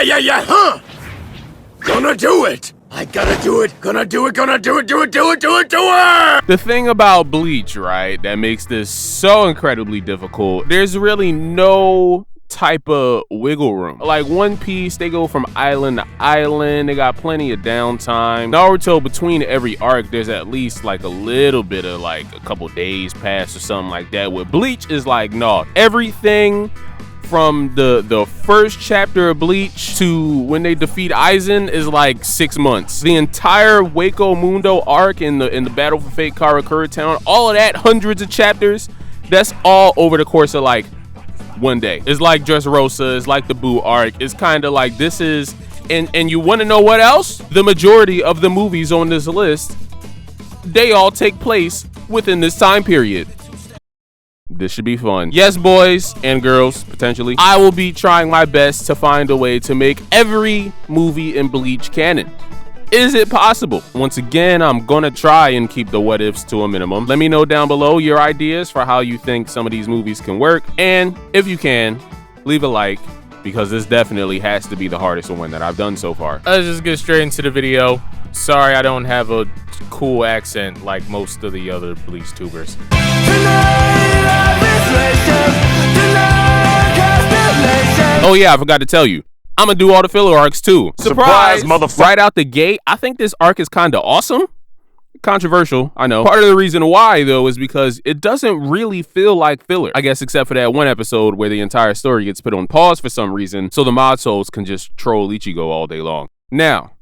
yeah, huh? Gonna do it! I gotta do it! Gonna do it! Do it! The thing about Bleach, right, that makes this so incredibly difficult, there's really no type of wiggle room. Like One Piece, they go from island to island, they got plenty of downtime. Naruto, between every arc, there's at least like a little bit of like a couple days pass or something like that. With Bleach is like, no, everything from the first chapter of Bleach to when they defeat Aizen is like 6 months. The entire Wako Mundo arc in the Battle for Fate Karakura Town, all of that, hundreds of chapters, that's all over the course of like one day. It's like Dressrosa, it's like the Bount Arc. It's kind of like this is, and you want to know what else? The majority of the movies on this list, they all take place within this time period. This should be fun. Yes, boys and girls, potentially, I will be trying my best to find a way to make every movie in Bleach canon. Is it possible? Once again, I'm gonna try and keep the what ifs to a minimum. Let me know down below your ideas for how you think some of these movies can work. And if you can, leave a like, because this definitely has to be the hardest one that I've done so far. Let's just get straight into the video. Sorry I don't have a cool accent like most of the other Bleach tubers. Oh yeah, I forgot to tell you, I'm gonna do all the filler arcs too. Surprise, motherfucker. Right out the gate, I think this arc is kind of awesome. Controversial, I know. Part of the reason why, though, is because it doesn't really feel like filler. I guess except for that one episode where the entire story gets put on pause for some reason, so the mod souls can just troll Ichigo all day long. Now,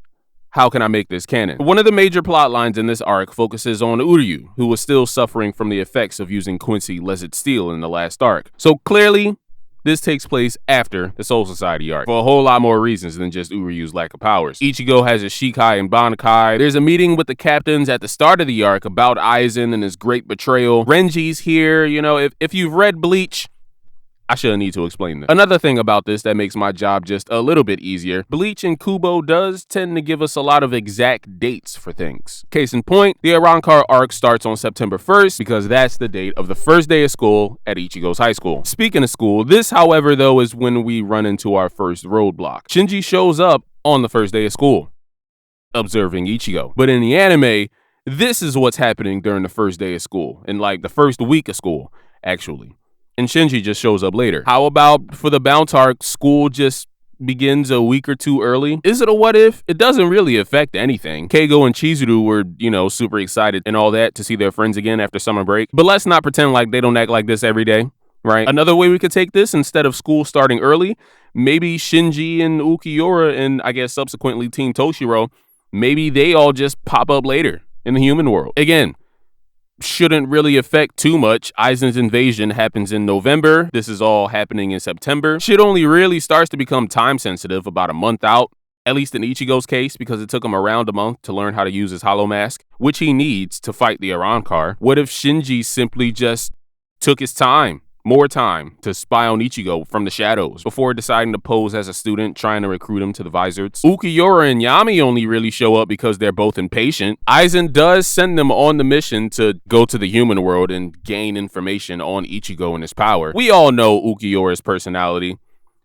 how can I make this canon? One of the major plot lines in this arc focuses on Uryu, who was still suffering from the effects of using Quincy Lezard Steel in the last arc. So clearly, this takes place after the Soul Society arc, for a whole lot more reasons than just Uryu's lack of powers. Ichigo has his Shikai and Bankai. There's a meeting with the captains at the start of the arc about Aizen and his great betrayal. Renji's here. You know, if you've read Bleach, I shouldn't need to explain this. Another thing about this that makes my job just a little bit easier, Bleach and Kubo does tend to give us a lot of exact dates for things. Case in point, the Arrancar arc starts on September 1st because that's the date of the first day of school at Ichigo's high school. Speaking of school, this, however, though, is when we run into our first roadblock. Shinji shows up on the first day of school, observing Ichigo. But in the anime, this is what's happening during the first day of school, in like the first week of school, actually. And Shinji just shows up later. How about for the Bount Arc, school just begins a week or two early? Is it a what if? It doesn't really affect anything. Keigo and Chizuru were, you know, super excited and all that to see their friends again after summer break. But let's not pretend like they don't act like this every day, right? Another way we could take this, instead of school starting early, maybe Shinji and Ukiura and I guess subsequently Team Toshiro, maybe they all just pop up later in the human world. Again, shouldn't really affect too much. Aizen's invasion happens in November. This is all happening in September. Shit only really starts to become time sensitive about a month out, at least in Ichigo's case, because it took him around a month to learn how to use his hollow mask, which he needs to fight the Arrancar. What if Shinji simply just took his time, more time, to spy on Ichigo from the shadows before deciding to pose as a student trying to recruit him to the Vizards? Ukiura and Yami only really show up because they're both impatient. Aizen does send them on the mission to go to the human world and gain information on Ichigo and his power. We all know Ukiura's personality.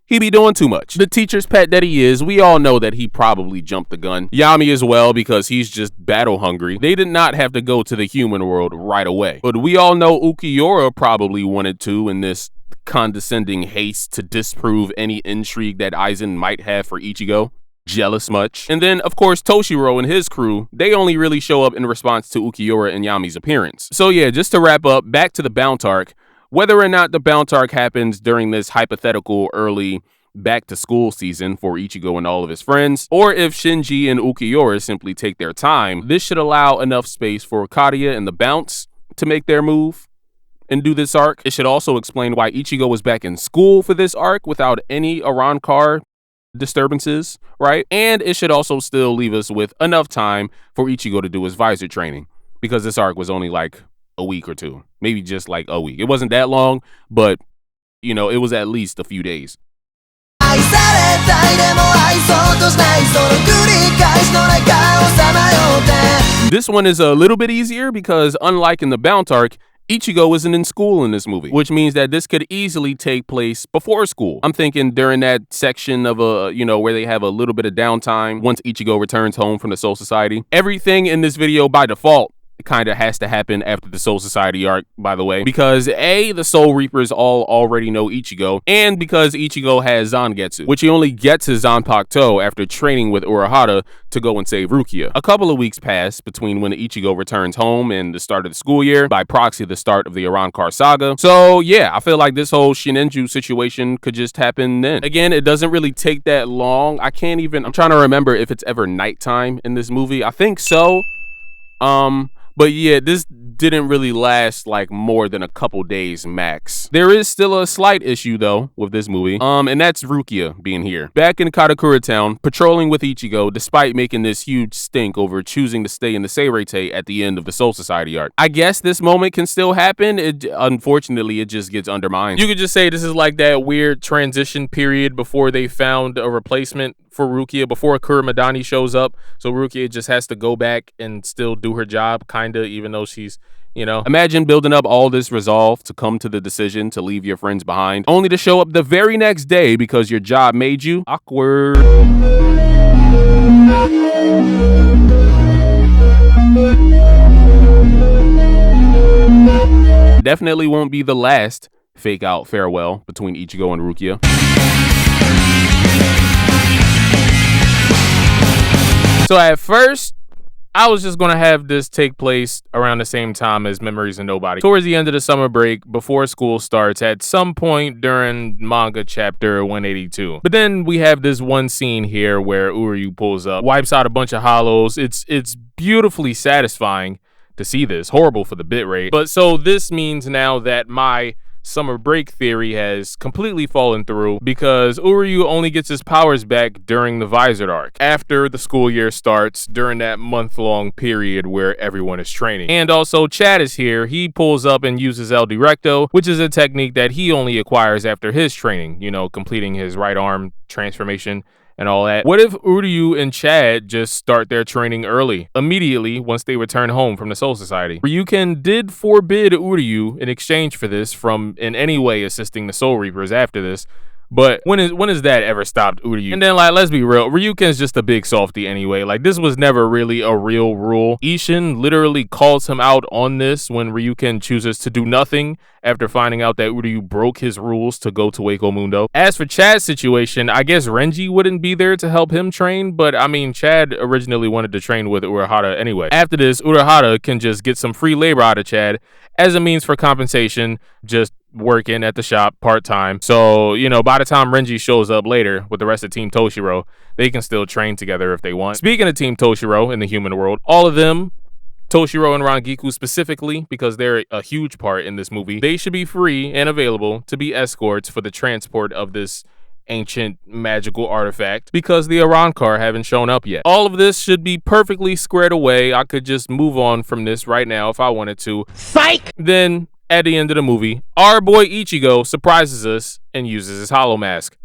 He be doing too much. The teacher's pet that he is, we all know that he probably jumped the gun. Yami as well, because he's just battle hungry. They did not have to go to the human world right away. But we all know Ukiura probably wanted to in this condescending haste to disprove any intrigue that Aizen might have for Ichigo. Jealous much. And then, of course, Toshiro and his crew, they only really show up in response to Ukiura and Yami's appearance. So yeah, just to wrap up, back to the Bount Arc. Whether or not the Bount Arc happens during this hypothetical early back-to-school season for Ichigo and all of his friends, or if Shinji and Ukiura simply take their time, this should allow enough space for Kadia and the Bounce to make their move and do this arc. It should also explain why Ichigo was back in school for this arc without any Arrancar disturbances, right? And it should also still leave us with enough time for Ichigo to do his visor training, because this arc was only like a week or two, maybe just like a week. It wasn't that long, but you know, it was at least a few days. This one is a little bit easier because unlike in the Bount Arc, Ichigo isn't in school in this movie, which means that this could easily take place before school. I'm thinking during that section of where they have a little bit of downtime once Ichigo returns home from the Soul Society. Everything in this video by default, it kind of has to happen after the Soul Society arc, by the way, because A, the Soul Reapers all already know Ichigo, and because Ichigo has Zangetsu, which he only gets his Zanpakuto after training with Urahara to go and save Rukia. A couple of weeks pass between when Ichigo returns home and the start of the school year, by proxy the start of the Arrancar saga. So yeah, I feel like this whole Shinenju situation could just happen then. Again, it doesn't really take that long. I'm trying to remember if it's ever nighttime in this movie. I think so. But yeah, this didn't really last like more than a couple days max. There is still a slight issue though with this movie, and that's Rukia being here. Back in Karakura town, patrolling with Ichigo despite making this huge stink over choosing to stay in the Seirete at the end of the Soul Society arc. I guess this moment can still happen. Unfortunately, it just gets undermined. You could just say this is like that weird transition period before they found a replacement for Rukia, before Kurumadani shows up, so Rukia just has to go back and still do her job, kinda, even though she's, Imagine building up all this resolve to come to the decision to leave your friends behind, only to show up the very next day because your job made you. Awkward. Definitely won't be the last fake out farewell between Ichigo and Rukia. So at first, I was just going to have this take place around the same time as Memories of Nobody. Towards the end of the summer break, before school starts, at some point during manga chapter 182. But then we have this one scene here where Uryu pulls up, wipes out a bunch of hollows. It's beautifully satisfying to see this. Horrible for the bitrate. But so this means now that my summer break theory has completely fallen through, because Uryu only gets his powers back during the Visored arc, after the school year starts, during that month-long period where everyone is training. And also Chad is here. He pulls up and uses El Directo, which is a technique that he only acquires after his training, completing his right arm transformation and all that. What if Uryu and Chad just start their training early, immediately once they return home from the Soul Society? Ryuken did forbid Uryu in exchange for this from in any way assisting the Soul Reapers after this, but when has that ever stopped Uryu? And then, let's be real, Ryuken's just a big softy anyway. This was never really a real rule. Ishin literally calls him out on this when Ryuken chooses to do nothing after finding out that Uryu broke his rules to go to Wako Mundo. As for Chad's situation, I guess Renji wouldn't be there to help him train, but I mean, Chad originally wanted to train with Urahara anyway. After this, Urahara can just get some free labor out of Chad as a means for compensation, just working at the shop part-time. So, by the time Renji shows up later with the rest of Team Toshiro, they can still train together if they want. Speaking of Team Toshiro in the human world, all of them, Toshiro and Rangiku specifically, because they're a huge part in this movie, they should be free and available to be escorts for the transport of this ancient magical artifact, because the Arrancar haven't shown up yet. All of this should be perfectly squared away. I could just move on from this right now if I wanted to. Psych! Then, at the end of the movie, our boy Ichigo surprises us and uses his hollow mask,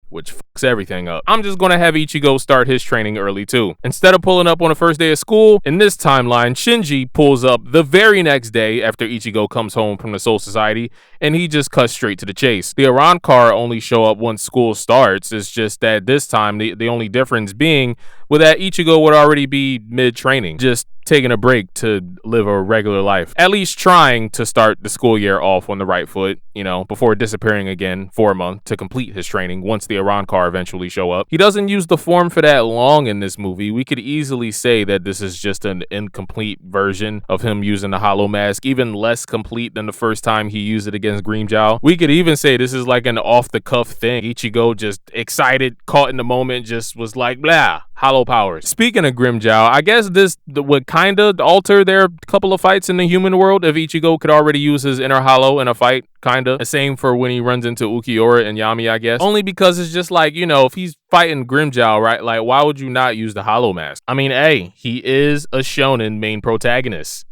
which fucks everything up. I'm just gonna have Ichigo start his training early too. Instead of pulling up on the first day of school, in this timeline, Shinji pulls up the very next day after Ichigo comes home from the Soul Society, and he just cuts straight to the chase. The Arrancar only show up once school starts. It's just that this time, the only difference being with that Ichigo would already be mid-training, just taking a break to live a regular life. At least trying to start the school year off on the right foot, before disappearing again for a month to complete his training once the Arrancar eventually show up. He doesn't use the form for that long in this movie. We could easily say that this is just an incomplete version of him using the hollow mask, even less complete than the first time he used it against Grimmjow. We could even say this is like an off-the-cuff thing. Ichigo just excited, caught in the moment, just was like, blah, hollow powers. Speaking of Grimmjow, I guess this would kind of alter their couple of fights in the human world if Ichigo could already use his inner hollow in a fight, kind of. The same for when he runs into Ukiura and Yami, I guess. Only because it's just like, if he's fighting Grimmjow, right? Why would you not use the hollow mask? I mean, hey, he is a shonen main protagonist.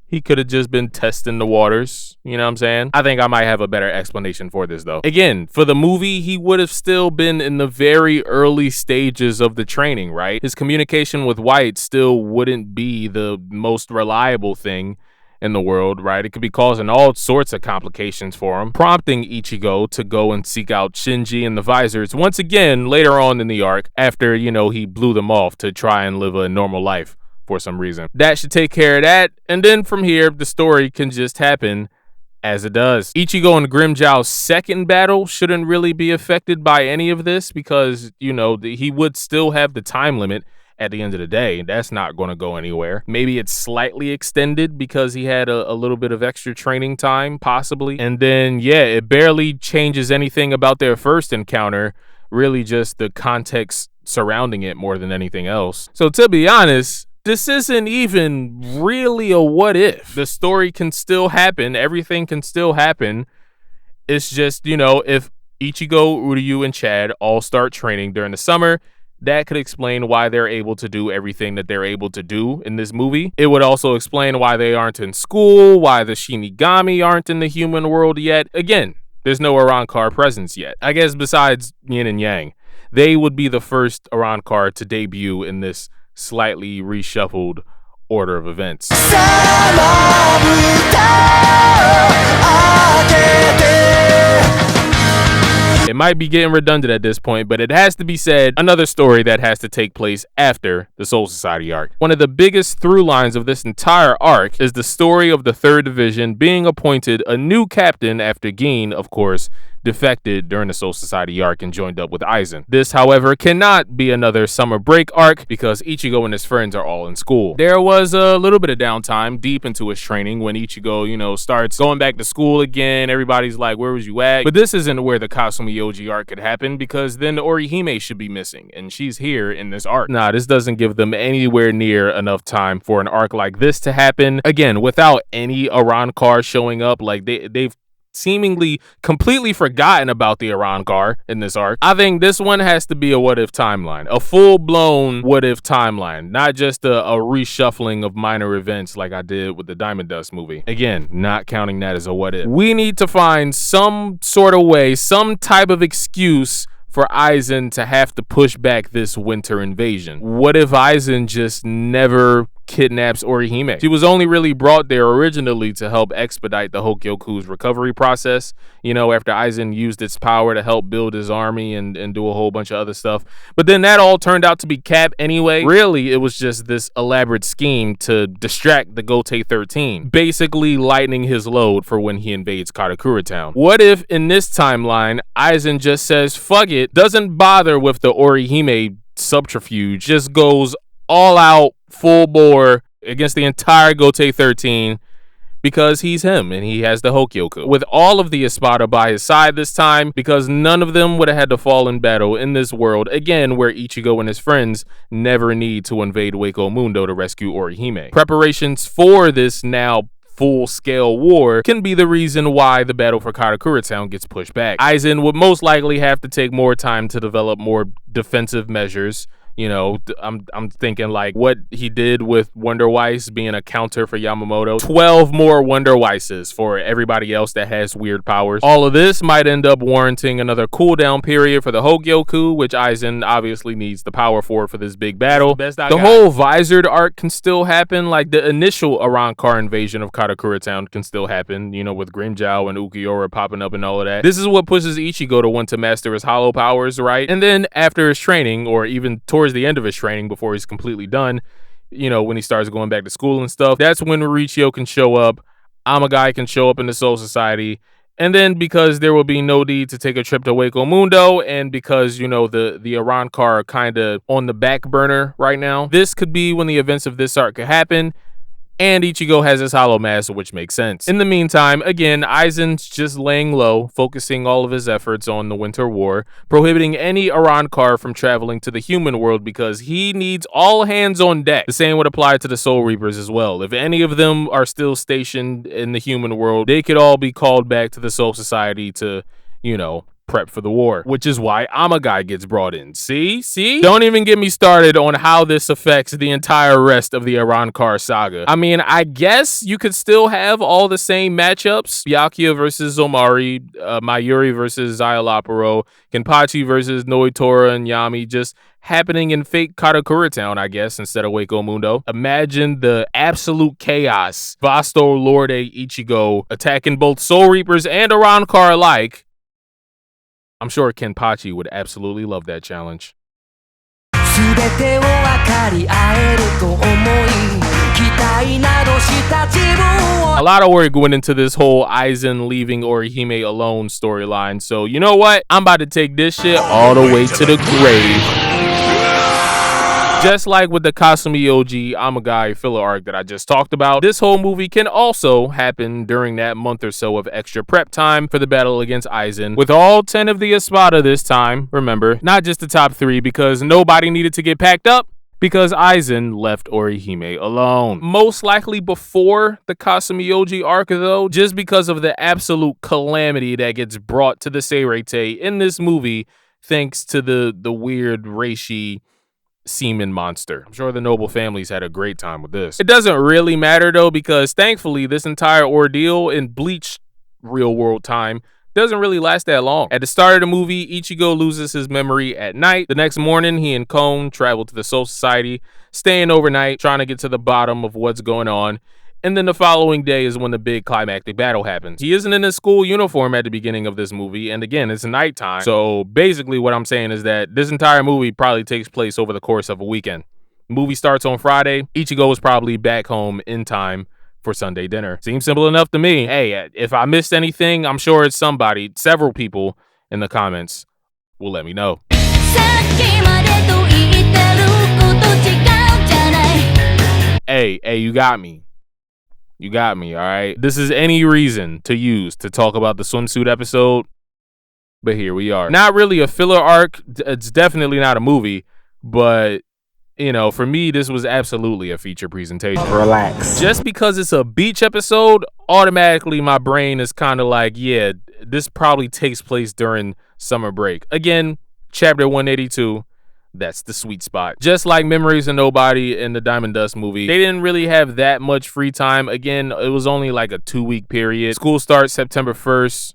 He could have just been testing the waters, you know what I'm saying? I think I might have a better explanation for this, though. Again, for the movie, he would have still been in the very early stages of the training, right? His communication with White still wouldn't be the most reliable thing, in the world, right? It could be causing all sorts of complications for him, prompting Ichigo to go and seek out Shinji and the Visors once again later on in the arc after, you know, he blew them off to try and live a normal life for some reason. That should take care of that, and then from here, the story can just happen as it does. Ichigo and Grimmjow's second battle shouldn't really be affected by any of this because, you know, he would still have the time limit at the end of the day. That's not going to go anywhere. Maybe it's slightly extended because he had a little bit of extra training time, possibly. And then, yeah, it barely changes anything about their first encounter, really just the context surrounding it more than anything else. So to be honest, this isn't even really a what if. The story can still happen. Everything can still happen. It's just, you know, if Ichigo, Uryu, and Chad all start training during the summer, that could explain why they're able to do everything that they're able to do in this movie. It would also explain why they aren't in school, why the Shinigami aren't in the human world yet. Again, there's no Arrancar presence yet. I guess besides Yin and Yang, they would be the first Arrancar to debut in this slightly reshuffled order of events. It might be getting redundant at this point, but it has to be said, another story that has to take place after the Soul Society arc. One of the biggest through lines of this entire arc is the story of the 3rd Division being appointed a new captain after Gin, of course, defected during the Soul Society arc and joined up with Aizen. This, however, cannot be another summer break arc because Ichigo and his friends are all in school. There was a little bit of downtime deep into his training when Ichigo, you know, starts going back to school again. Everybody's like, where was you at? But this isn't where the Kasumioji arc could happen because then Orihime should be missing and she's here in this arc. Nah, this doesn't give them anywhere near enough time for an arc like this to happen. Again, without any Arrancar showing up, like they've seemingly completely forgotten about the Arrancar in this arc. I think this one has to be a what if timeline, a full-blown what if timeline, not just a reshuffling of minor events like I did with the DiamondDust movie. Again, not counting that as a what if. We need to find some sort of way, some type of excuse for Aizen to have to push back this winter invasion. What if Aizen just never kidnaps Orihime? She was only really brought there originally to help expedite the Hokyoku's recovery process, you know, after Aizen used its power to help build his army and do a whole bunch of other stuff. But then that all turned out to be cap anyway. Really, it was just this elaborate scheme to distract the Gotei 13, basically lightening his load for when he invades Karakura Town. What if in this timeline, Aizen just says, fuck it, doesn't bother with the Orihime subterfuge, just goes all out, full bore against the entire Gotei 13 because he's him and he has the Hokyoku. With all of the Espada by his side this time, because none of them would have had to fall in battle in this world, again, where Ichigo and his friends never need to invade Wako Mundo to rescue Orihime. Preparations for this now full-scale war can be the reason why the battle for Karakura Town gets pushed back. Aizen would most likely have to take more time to develop more defensive measures. You know, I'm thinking like what he did with Wonder Weiss being a counter for Yamamoto. 12 more Wonder Weisses for everybody else that has weird powers. All of this might end up warranting another cooldown period for the Hogyoku, which Aizen obviously needs the power for this big battle. The whole Visored arc can still happen. Like the initial Arrancar invasion of Karakura Town can still happen, you know, with Grimmjow and Ukiura popping up and all of that. This is what pushes Ichigo to want to master his hollow powers, right? And then after his training, or even towards the end of his training before he's completely done, you know, when he starts going back to school and stuff, that's when Mauricio can show up, Amagai can show up in the Soul Society, and then because there will be no need to take a trip to Wako Mundo, and because, you know, the Arrancar are kind of on the back burner right now, this could be when the events of this arc could happen, and Ichigo has his hollow mask, which makes sense. In the meantime, again, Aizen's just laying low, focusing all of his efforts on the Winter War, prohibiting any Arrancar from traveling to the human world because he needs all hands on deck. The same would apply to the Soul Reapers as well. If any of them are still stationed in the human world, they could all be called back to the Soul Society to, you know, prep for the war, which is why Amagai gets brought in. See? Don't even get me started on how this affects the entire rest of the Arrancar saga. I mean, I guess you could still have all the same matchups. Byakuya versus Zomari, Mayuri versus Xayalaparo, Kenpachi versus Noitora and Yami, just happening in fake Karakura Town, I guess, instead of Wako Mundo. Imagine the absolute chaos. Vasto, Lorde, Ichigo attacking both Soul Reapers and Arrancar alike. I'm sure Kenpachi would absolutely love that challenge. A lot of work went into this whole Aizen leaving Orihime alone storyline, so you know what? I'm about to take this shit all the way to the grave. Just like with the Kasumioji Amagai filler arc that I just talked about, this whole movie can also happen during that month or so of extra prep time for the battle against Aizen, with all 10 of the Espada this time, remember, not just the top 3, because nobody needed to get packed up, because Aizen left Orihime alone. Most likely before the Kasumioji arc though, just because of the absolute calamity that gets brought to the Seirei in this movie, thanks to the weird Reishi semen monster. I'm sure the noble families had a great time with this. It doesn't really matter though, because thankfully this entire ordeal in Bleach real world time doesn't really last that long. At the start of the movie, Ichigo loses his memory at night. The next morning, he and Kon travel to the Soul Society, staying overnight, trying to get to the bottom of what's going on. And then the following day is when the big climactic battle happens. He isn't in his school uniform at the beginning of this movie, and again, it's nighttime. So basically what I'm saying is that this entire movie probably takes place over the course of a weekend. The movie starts on Friday. Ichigo is probably back home in time for Sunday dinner. Seems simple enough to me. Hey, if I missed anything, I'm sure it's somebody, several people in the comments will let me know. Hey, you got me. You got me, all right? This is any reason to use to talk about the swimsuit episode, but here we are. Not really a filler arc. It's definitely not a movie, but, you know, for me, this was absolutely a feature presentation. Relax. Just because it's a beach episode, automatically my brain is kind of like, yeah, this probably takes place during summer break. Again, chapter 182. That's the sweet spot. Just like Memories of Nobody in the DiamondDust movie, they didn't really have that much free time. Again, it was only like a 2-week period. School starts September 1st.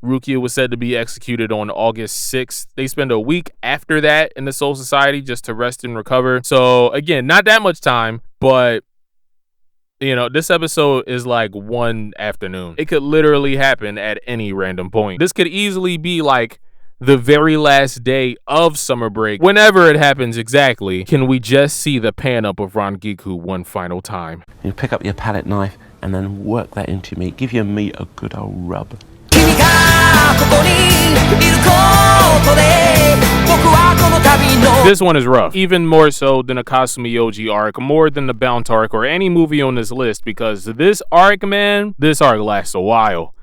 Rukia was said to be executed on August 6th. They spend a week after that in the Soul Society just to rest and recover. So again, not that much time, but you know, this episode is like one afternoon. It could literally happen at any random point. This could easily be like the very last day of summer break. Whenever it happens exactly, can we just see the pan up of Rangiku one final time? You pick up your palette knife and then work that into meat. Give your meat a good old rub. This one is rough, even more so than a Kasumioji arc, more than the Bount Arc or any movie on this list, because this arc, man, this arc lasts a while.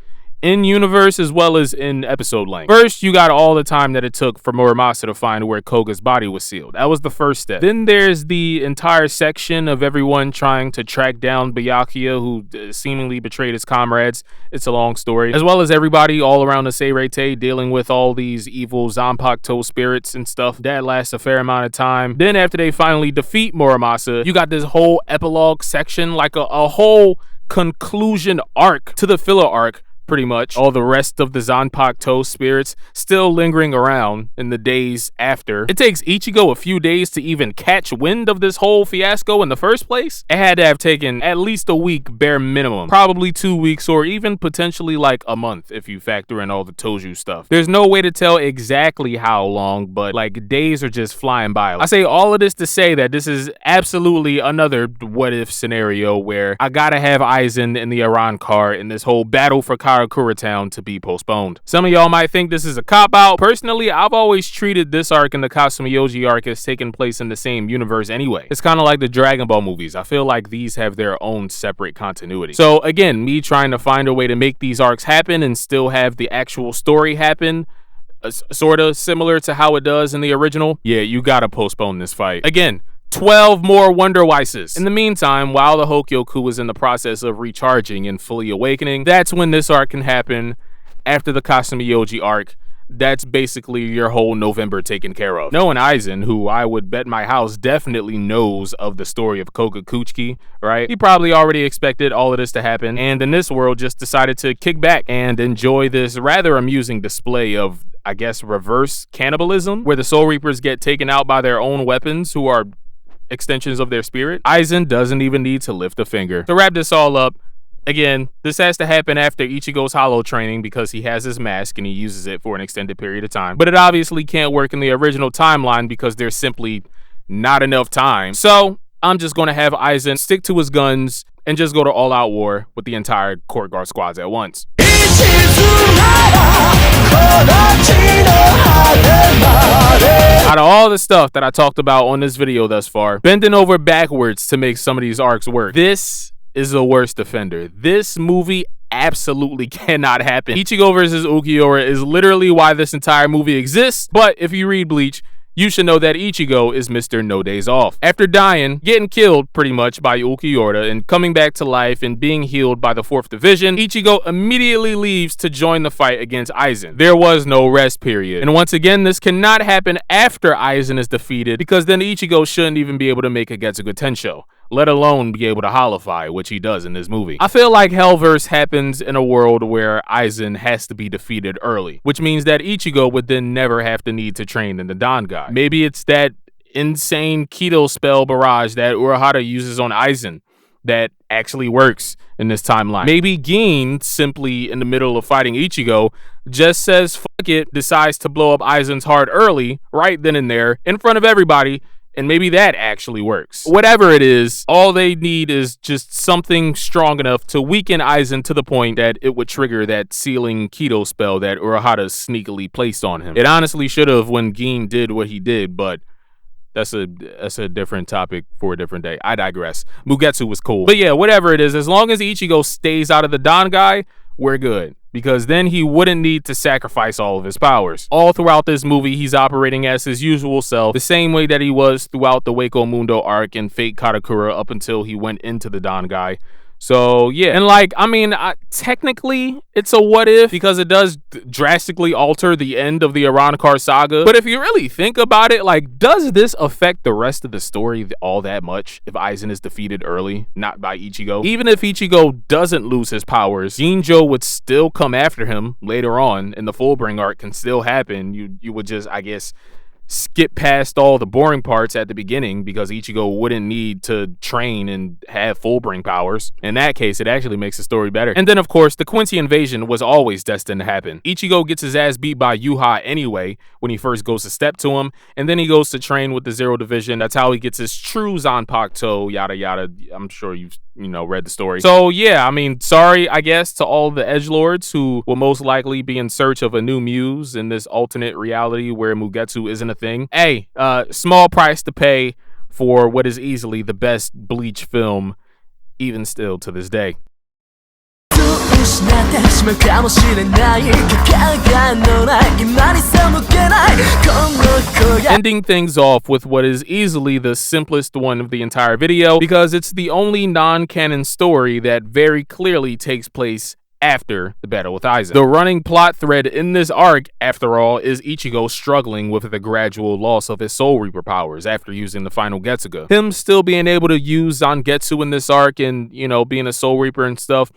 In universe as well as in episode length. First, you got all the time that it took for Muramasa to find where Koga's body was sealed. That was the first step. Then there's the entire section of everyone trying to track down Byakuya, who seemingly betrayed his comrades. It's a long story. As well as everybody all around the Seirei dealing with all these evil Zanpakuto spirits and stuff. That lasts a fair amount of time. Then after they finally defeat Muramasa, you got this whole epilogue section, like a whole conclusion arc to the filler arc. Pretty much all the rest of the Zanpakuto spirits still lingering around in the days after. It takes Ichigo a few days to even catch wind of this whole fiasco in the first place. It had to have taken at least a week bare minimum, probably 2 weeks, or even potentially like a month if you factor in all the Toju stuff. There's no way to tell exactly how long, but like days are just flying by. I say all of this to say that this is absolutely another what if scenario where I gotta have Aizen and the Arrancar in this whole battle for Karakura Town to be postponed. Some of y'all might think this is a cop-out. Personally, I've always treated this arc and the Kasumioji arc as taking place in the same universe anyway. It's kind of like the Dragon Ball movies. I feel like these have their own separate continuity. So again, me trying to find a way to make these arcs happen and still have the actual story happen, sort of similar to how it does in the original, yeah, you gotta postpone this fight. Again, 12 more Wonder Weises. In the meantime, while the Hokyoku is in the process of recharging and fully awakening, that's when this arc can happen after the Kasumioji arc. that's basically your whole November taken care of. Knowing Aizen, who I would bet my house definitely knows of the story of Kogakuchiki, right? He probably already expected all of this to happen, and in this world just decided to kick back and enjoy this rather amusing display of, I guess, reverse cannibalism, where the Soul Reapers get taken out by their own weapons, who are extensions of their spirit. Aizen doesn't even need to lift a finger. To wrap this all up, again, this has to happen after Ichigo's hollow training because he has his mask and he uses it for an extended period of time. But it obviously can't work in the original timeline because there's simply not enough time. So I'm just going to have Aizen stick to his guns and just go to all-out war with the entire Court Guard squads at once. Out of all the stuff that I talked about on this video thus far, bending over backwards to make some of these arcs work, this is the worst offender. This movie absolutely cannot happen. Ichigo versus Ulquiorra is literally why this entire movie exists, but if you read Bleach, you should know that Ichigo is Mr. No Days Off. After dying, getting killed pretty much by Ulquiorra, and coming back to life and being healed by the 4th Division, Ichigo immediately leaves to join the fight against Aizen. There was no rest period. And once again, this cannot happen after Aizen is defeated, because then Ichigo shouldn't even be able to make a Getsuga Tensho, let alone be able to holofy, which he does in this movie. I feel like Hellverse happens in a world where Aizen has to be defeated early, which means that Ichigo would then never have to need to train in the Dangai. Maybe it's that insane Kido spell barrage that Urahara uses on Aizen that actually works in this timeline. Maybe Gin, simply in the middle of fighting Ichigo, just says fuck it, decides to blow up Aizen's heart early, right then and there, in front of everybody, and maybe that actually works. Whatever it is, all they need is just something strong enough to weaken Aizen to the point that it would trigger that sealing Kido spell that Urahara sneakily placed on him. It honestly should have when Gin did what he did, but that's a different topic for a different day. I digress. Mugetsu was cool. But yeah, whatever it is, as long as Ichigo stays out of the Dangai, we're good, because then he wouldn't need to sacrifice all of his powers. All throughout this movie, he's operating as his usual self, the same way that he was throughout the Wako Mundo arc and Fate Karakura up until he went into the Dangai. So yeah, and like, I mean, technically it's a what if, because it does drastically alter the end of the Arrancar saga. But if you really think about it, like, does this affect the rest of the story all that much if Aizen is defeated early, not by Ichigo? Even if Ichigo doesn't lose his powers, Ginjo would still come after him later on, and the Fullbring arc can still happen. You would just, I guess, skip past all the boring parts at the beginning because Ichigo wouldn't need to train and have Fullbring powers. In that case, it actually makes the story better. And then, of course, the Quincy invasion was always destined to happen. Ichigo gets his ass beat by Yuha anyway when he first goes to step to him, and then he goes to train with the Zero Division. That's how he gets his true Zanpakuto, yada yada. I'm sure you've read the story. So yeah, I mean, sorry, I guess, to all the edgelords who will most likely be in search of a new muse in this alternate reality where Mugetsu isn't a thing. Hey, small price to pay for what is easily the best Bleach film, even still to this day. Ending things off with what is easily the simplest one of the entire video, because it's the only non-canon story that very clearly takes place after the battle with Aizen. The running plot thread in this arc, after all, is Ichigo struggling with the gradual loss of his Soul Reaper powers after using the final Getsuga. Him still being able to use Zangetsu in this arc and, being a Soul Reaper and stuff,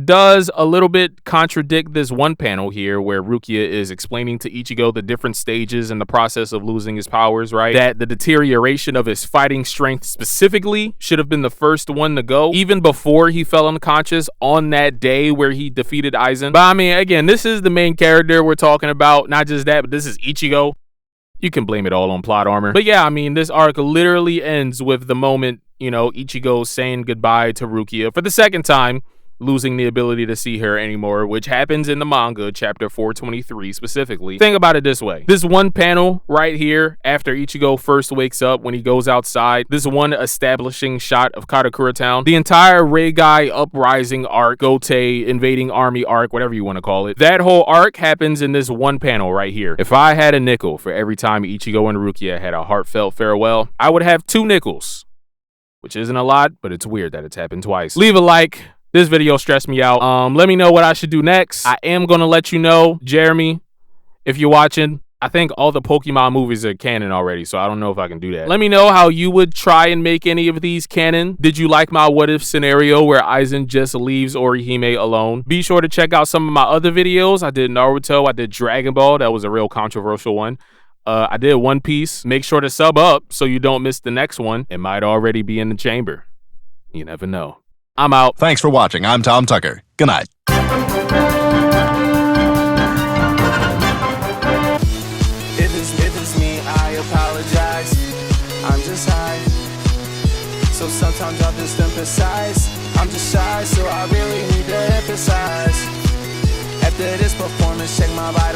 does a little bit contradict this one panel here where Rukia is explaining to Ichigo the different stages in the process of losing his powers, right? That the deterioration of his fighting strength specifically should have been the first one to go, even before he fell unconscious on that day where he defeated Aizen. But I mean, again, this is the main character we're talking about. Not just that, but this is Ichigo. You can blame it all on plot armor. But yeah, I mean, this arc literally ends with the moment, Ichigo saying goodbye to Rukia for the second time, losing the ability to see her anymore, which happens in the manga, chapter 423 specifically. Think about it this way. This one panel right here, after Ichigo first wakes up when he goes outside, this one establishing shot of Karakura Town, the entire Reigai Uprising arc, Gotei Invading Army arc, whatever you want to call it, that whole arc happens in this one panel right here. If I had a nickel for every time Ichigo and Rukia had a heartfelt farewell, I would have 2 nickels, which isn't a lot, but it's weird that it's happened twice. Leave a like. This video stressed me out. Let me know what I should do next. I am going to let you know, Jeremy, If you're watching, I think all the Pokemon movies are canon already, so I don't know if I can do that. Let me know how you would try and make any of these canon. Did you like my what if scenario where Aizen just leaves Orihime alone? Be sure to check out some of my other videos. I did Naruto, I did Dragon Ball. That was a real controversial one. I did One Piece. Make sure to sub up so you don't miss the next one. It might already be in the chamber. You never know. I'm out. Thanks for watching. I'm Tom Tucker. Good night. If it's me, I apologize. I'm just high, so sometimes I'll just emphasize. I'm just shy, so I really need to emphasize. After this performance, check my vibe.